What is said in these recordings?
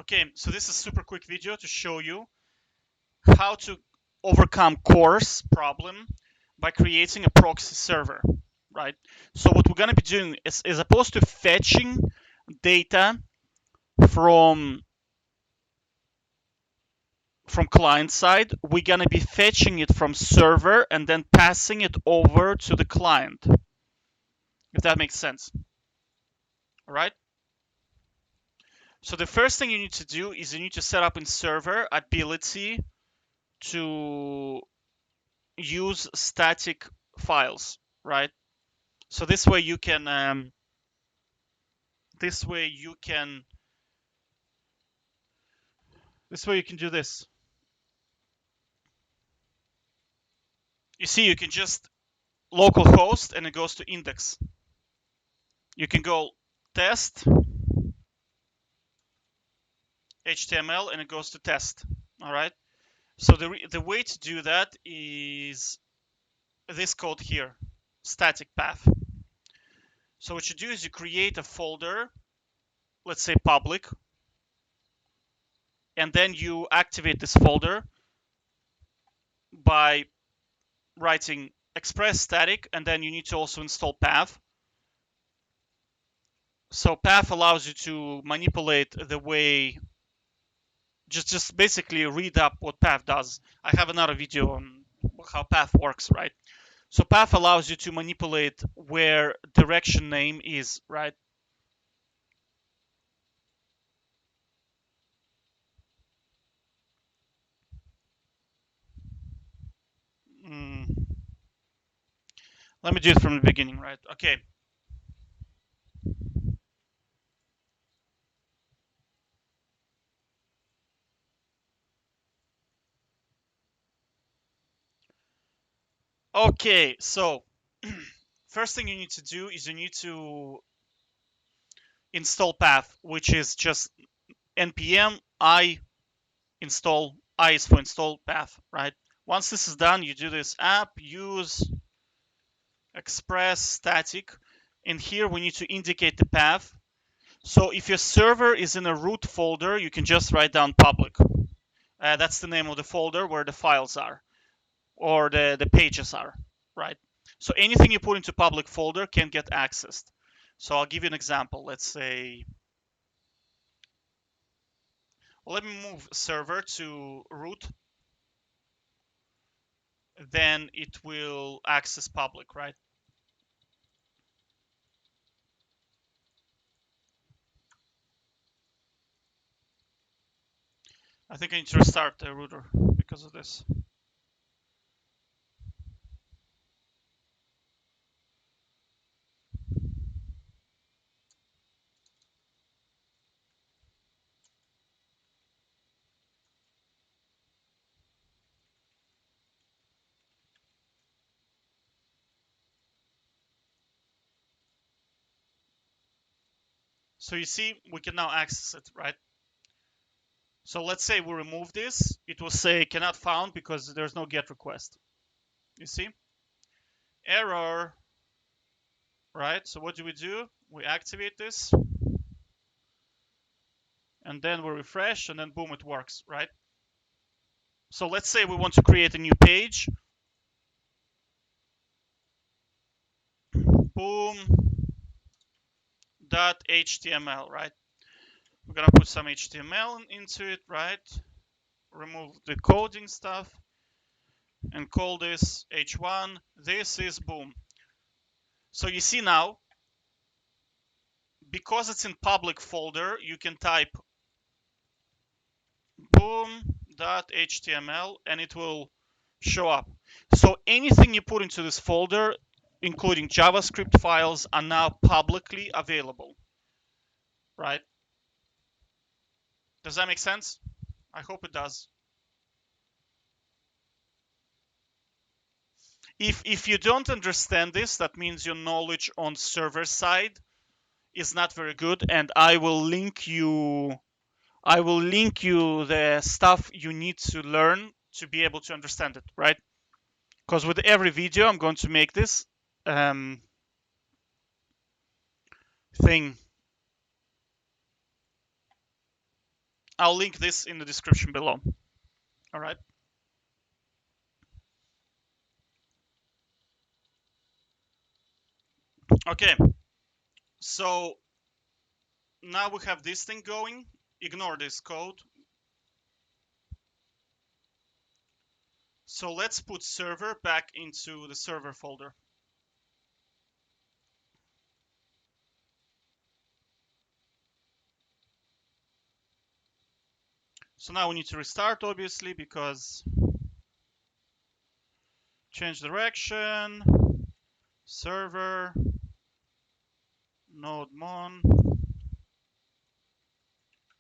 Okay, so this is a super quick video to show you how to overcome CORS problem by creating a proxy server, right? So what we're gonna be doing is, as opposed to fetching data from client side, we're gonna be fetching it from server and then passing it over to the client, if that makes sense. All right. So the first thing you need to do is you need to set up in server ability to use static files, right? So this way you can do this. You see, you can just localhost and it goes to index. You can go test HTML and it goes to test. All right. So the way to do that is this code here, static path. So what you do is you create a folder, let's say public, and then you activate this folder by writing express static, and then you need to also install path. So path allows you to manipulate the way, just basically read up what path does. I have another video on how path works, right? So path allows you to manipulate where direction name is, right? Mm. Let me do it from the beginning, right? Okay. Okay, so first thing you need to do is you need to install path, which is just npm I install. I is for install path, right? Once this is done, you do this app use express static, and here we need to indicate the path. So if your server is in a root folder, you can just write down public. That's the name of the folder where the files are, or the pages are, right? So anything you put into public folder can get accessed. So I'll give you an example. Let's say, well, let me move server to root, then it will access public, right? I think I need to restart the router because of this. So you see, we can now access it, right? So let's say we remove this, it will say cannot found because there's no GET request. You see? Error, right? So what do? We activate this, and then we refresh, and then boom, it works, right? So let's say we want to create a new page. Boom, .html, right? We're gonna put some HTML into it, right? Remove the coding stuff and call this h1. This is boom. So you see now, because it's in public folder, you can type boom.html and it will show up. So anything you put into this folder, including JavaScript files, are now publicly available, right? Does that make sense? I hope it does. If you don't understand this, that means your knowledge on server side is not very good, and I will link you the stuff you need to learn to be able to understand it, right? Because with every video, I'm going to make this thing. I'll link this in the description below. All right. Okay. So now we have this thing going. Ignore this code. So let's put server back into the server folder. So now we need to restart, obviously, because change direction, server, node mon,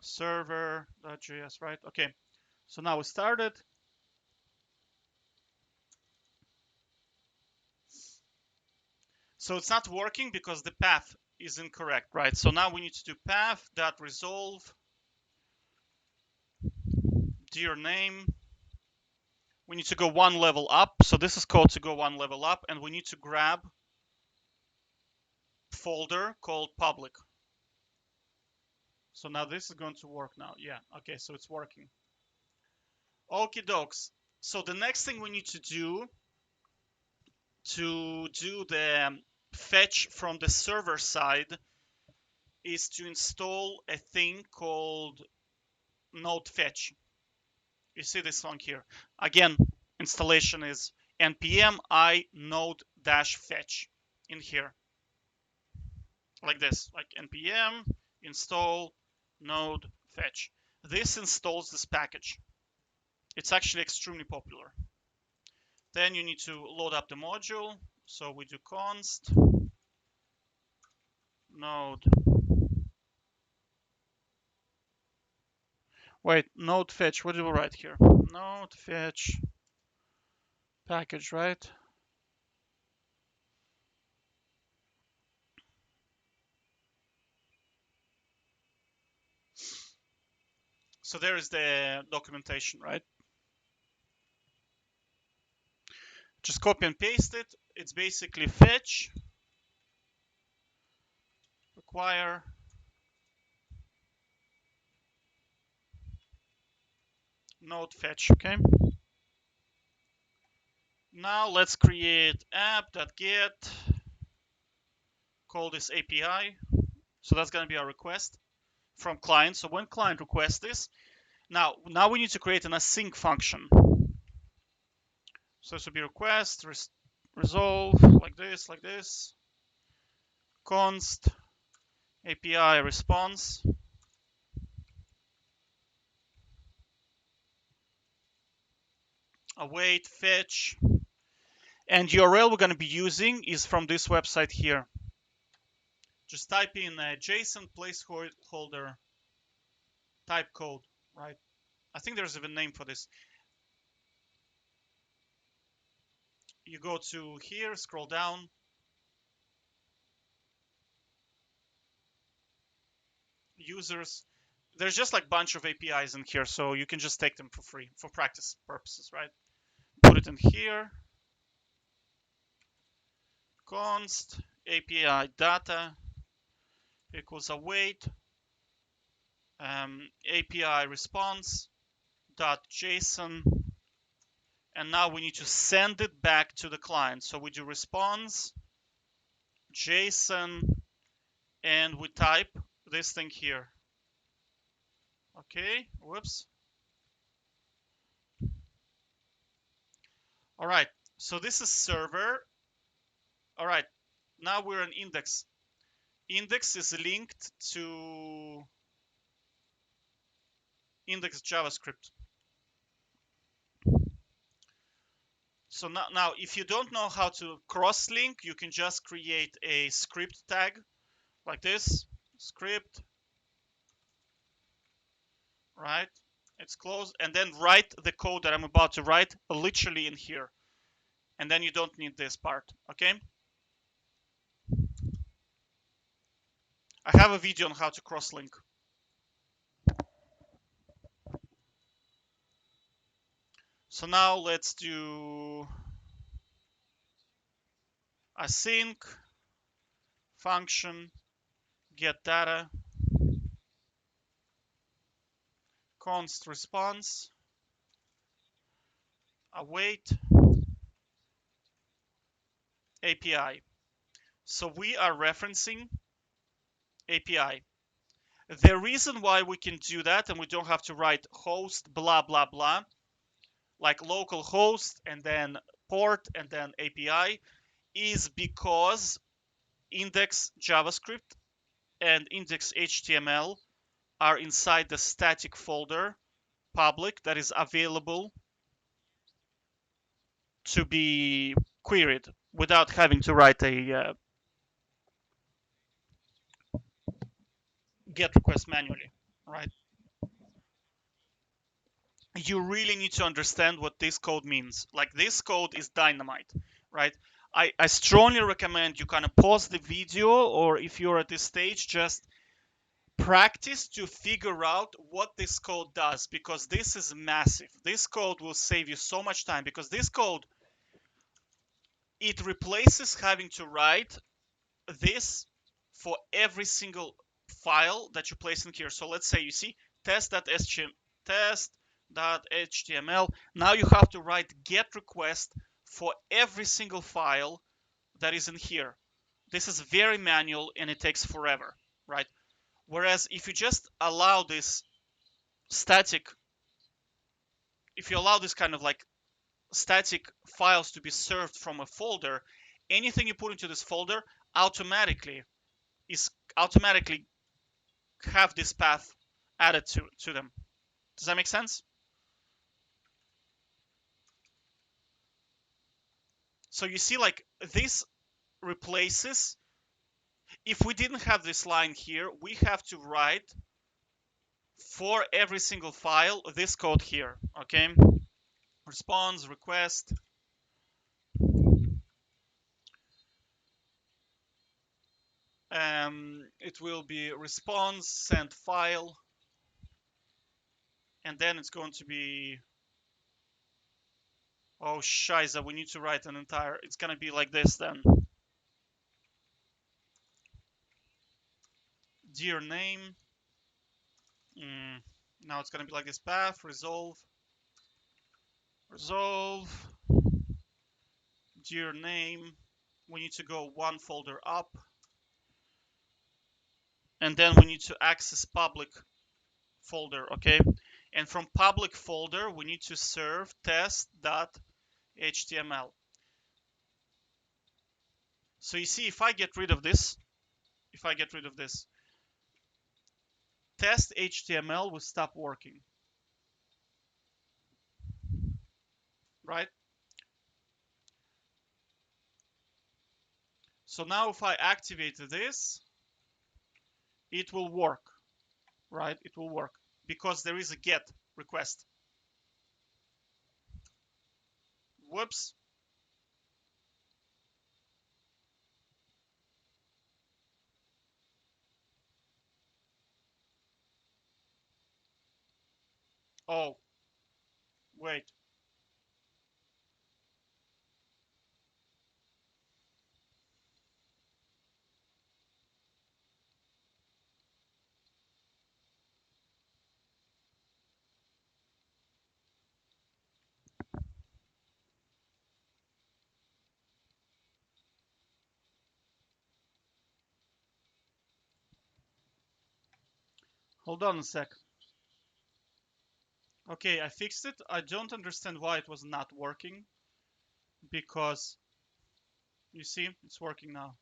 server.js, right? Okay. So now we started. So it's not working because the path is incorrect, right? So now we need to do path.resolve dir name. We need to go one level up. So this is called to go one level up, and we need to grab folder called public. So now this is going to work now. Yeah, okay, so it's working. Okie dokes. So the next thing we need to do the fetch from the server side is to install a thing called node fetch. You see this one here. Again, installation is npm I node dash fetch in here. Like this, like npm install node fetch. This installs this package. It's actually extremely popular. Then you need to load up the module. So we do const node. Wait, node fetch. What do we write here? Node fetch package, right? So there is the documentation, right? Just copy and paste it. It's basically fetch, require, node fetch, okay? Now let's create app.get, call this API. So that's going to be our request from client. So when client requests this, now we need to create an async function. So this will be request, resolve, like this, const API response, await fetch, and URL we're going to be using is from this website here. Just type in a JSON placeholder type code, right? I think there's even a name for this. You go to here, scroll down. Users. There's just like a bunch of APIs in here, so you can just take them for free for practice purposes, right? Put it in here. Const API data equals await API response dot JSON, and now we need to send it back to the client. So we do response JSON, and we type this thing here. Okay, whoops. All right, so this is server. All right, now we're in index. Index is linked to index JavaScript. So now, if you don't know how to cross-link, you can just create a script tag like this, script, right? It's closed, and then write the code that I'm about to write literally in here. And then you don't need this part, okay? I have a video on how to cross-link. So now let's do async function get data const response await API. So we are referencing API. The reason why we can do that and we don't have to write host blah blah blah, like local host and then port and then API, is because index JavaScript and index HTML are inside the static folder public that is available to be queried without having to write a GET request manually, right? You really need to understand what this code means. Like, this code is dynamite, right? I strongly recommend you kind of pause the video, or if you're at this stage, just practice to figure out what this code does, because this is massive. This code will save you so much time, because this code, it replaces having to write this for every single file that you place in here. So let's say you see test.html. Now you have to write get request for every single file that is in here. This is very manual and it takes forever, right? Whereas if you just allow this static, if you allow this kind of like static files to be served from a folder, anything you put into this folder automatically have this path added to them. Does that make sense? So you see, like, this replaces, if we didn't have this line here, we have to write for every single file this code here, okay? Response, request, it will be response, send file, and then it's going to be, oh shiza, we need to write an entire, it's gonna be like this then. Dear name, now it's gonna be like this path, resolve, dear name, we need to go one folder up, and then we need to access public folder, okay? And from public folder, we need to serve test.html. So you see, if I get rid of this, test.html will stop working, right? So now if I activate this, it will work, right? It will work because there is a get request. Whoops. Oh, wait. Hold on a sec. Okay, I fixed it. I don't understand why it was not working, because you see, it's working now.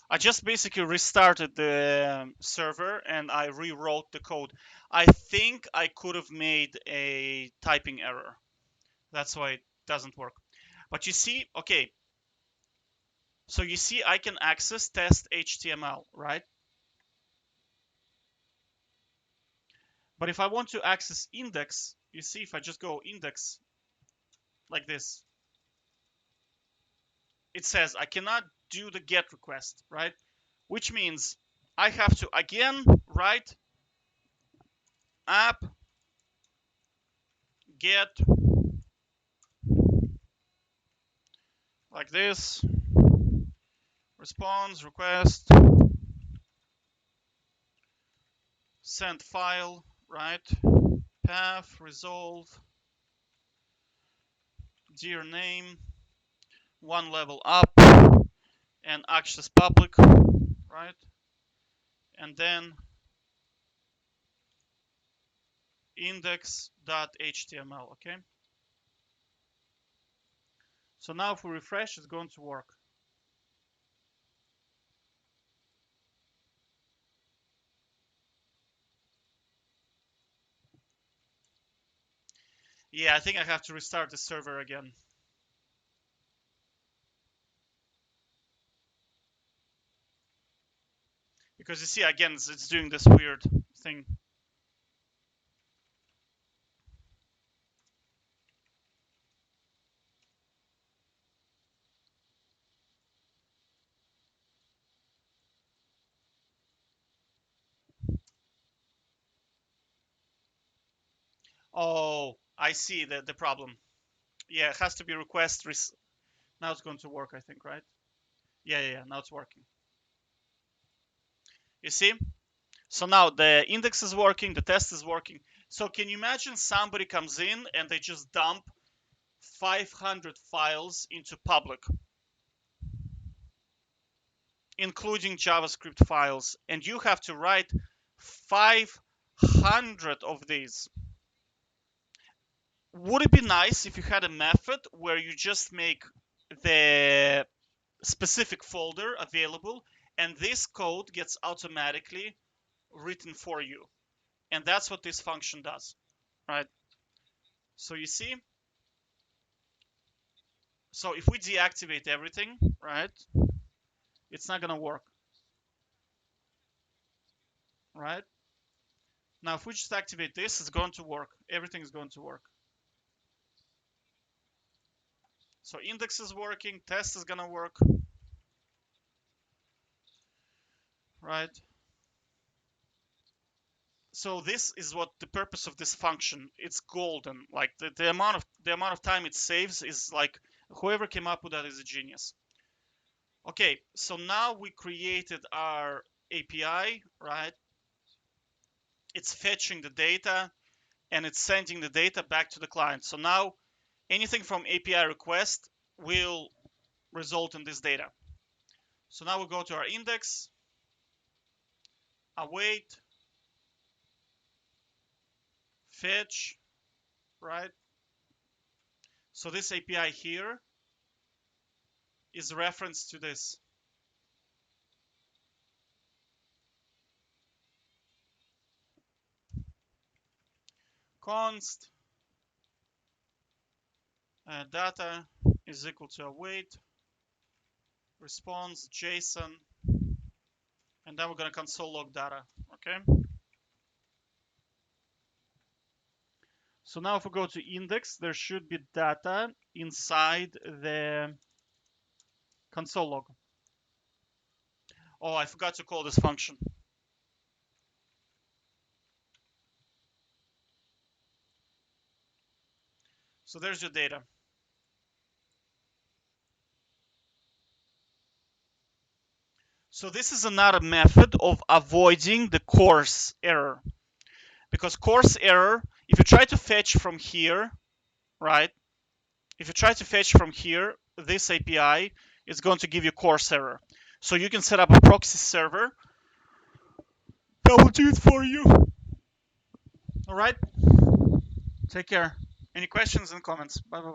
I just basically restarted the server and I rewrote the code. I think I could have made a typing error. That's why it doesn't work. But you see, okay. So you see, I can access test HTML, right? But if I want to access index, you see, if I just go index like this, it says I cannot do the get request, right? Which means I have to again write app get like this, response, request, send file, right? Path, resolve, dir name, one level up, and access public, right? And then index.html, okay? So now if we refresh, it's going to work. Yeah, I think I have to restart the server again. Because you see, again, it's doing this weird thing. Oh, I see the problem. Yeah, it has to be request. Now it's going to work, I think, right? Yeah, now it's working. You see? So now the index is working, the test is working. So can you imagine somebody comes in and they just dump 500 files into public, including JavaScript files, and you have to write 500 of these. Would it be nice if you had a method where you just make the specific folder available and this code gets automatically written for you? And that's what this function does, right? So you see, so if we deactivate everything, right, it's not gonna work, right? Now, if we just activate this, it's going to work. Everything is going to work. So index is working, test is gonna work, right? So this is what the purpose of this function. It's golden. Like the amount of time it saves is like whoever came up with that is a genius. Okay, so now we created our API, right? It's fetching the data and it's sending the data back to the client. So now anything from API request will result in this data. So now we go to our index, await, fetch, right? So this API here is referenced to this. Const data is equal to await response JSON, and then we're going to console log data. Okay. So now if we go to index, there should be data inside the console log. Oh, I forgot to call this function. So there's your data. So this is another method of avoiding the CORS error. Because CORS error, if you try to fetch from here, right? If you try to fetch from here, this API is going to give you CORS error. So you can set up a proxy server that will do it for you. All right? Take care. Any questions and comments? Bye bye.